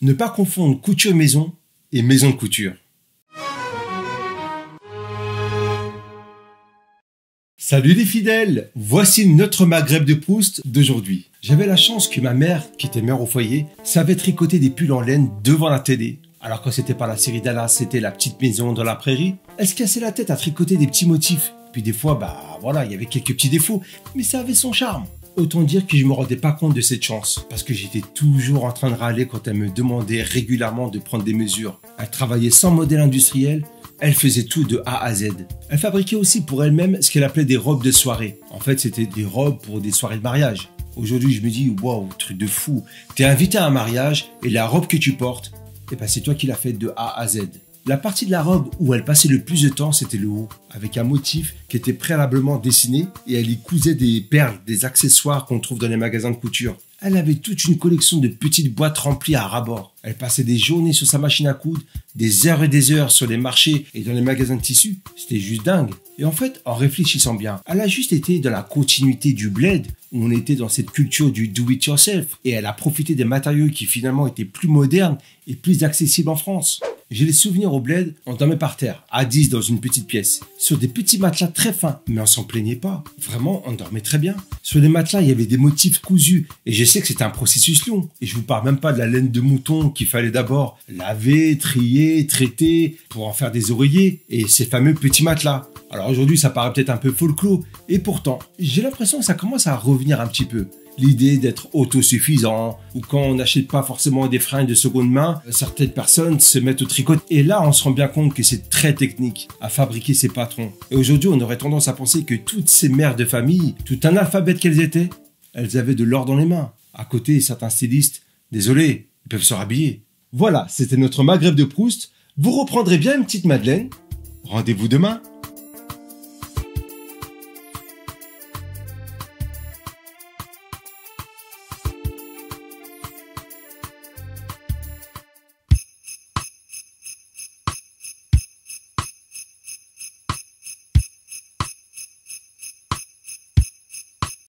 Ne pas confondre couture maison et maison de couture. Salut les fidèles, voici notre Maghreb de Proust d'aujourd'hui. J'avais la chance que ma mère, qui était mère au foyer, savait tricoter des pulls en laine devant la télé. Alors quand c'était pas la série Dallas, c'était la petite maison dans la prairie, elle se cassait la tête à tricoter des petits motifs. Puis des fois, il y avait quelques petits défauts, mais ça avait son charme. Autant dire que je me rendais pas compte de cette chance, parce que j'étais toujours en train de râler quand elle me demandait régulièrement de prendre des mesures. Elle travaillait sans modèle industriel, elle faisait tout de A à Z. Elle fabriquait aussi pour elle-même ce qu'elle appelait des robes de soirée. En fait, c'était des robes pour des soirées de mariage. Aujourd'hui, je me dis, waouh, truc de fou. T'es invité à un mariage et la robe que tu portes, c'est toi qui l'as faite de A à Z. La partie de la robe où elle passait le plus de temps, c'était le haut, avec un motif qui était préalablement dessiné et elle y cousait des perles, des accessoires qu'on trouve dans les magasins de couture. Elle avait toute une collection de petites boîtes remplies à ras-bord. Elle passait des journées sur sa machine à coudre, des heures et des heures sur les marchés et dans les magasins de tissus. C'était juste dingue. Et en fait, en réfléchissant bien, elle a juste été dans la continuité du bled, où on était dans cette culture du do-it-yourself. Et elle a profité des matériaux qui finalement étaient plus modernes et plus accessibles en France. J'ai les souvenirs au bled, on dormait par terre, à 10 dans une petite pièce, sur des petits matelas très fins, mais on s'en plaignait pas. Vraiment, on dormait très bien. Sur les matelas, il y avait des motifs cousus, et je sais que c'était un processus long. Et je vous parle même pas de la laine de mouton qu'il fallait d'abord laver, trier, traiter, pour en faire des oreillers, et ces fameux petits matelas. Alors aujourd'hui, ça paraît peut-être un peu folklore, et pourtant, j'ai l'impression que ça commence à revenir un petit peu. L'idée d'être autosuffisant, ou quand on n'achète pas forcément des fringues de seconde main, certaines personnes se mettent au tricot. Et là, on se rend bien compte que c'est très technique à fabriquer ses patrons. Et aujourd'hui, on aurait tendance à penser que toutes ces mères de famille, tout analphabètes qu'elles étaient, elles avaient de l'or dans les mains. À côté, certains stylistes, désolé, ils peuvent se rhabiller. Voilà, c'était notre Maghreb de Proust. Vous reprendrez bien une petite Madeleine. Rendez-vous demain.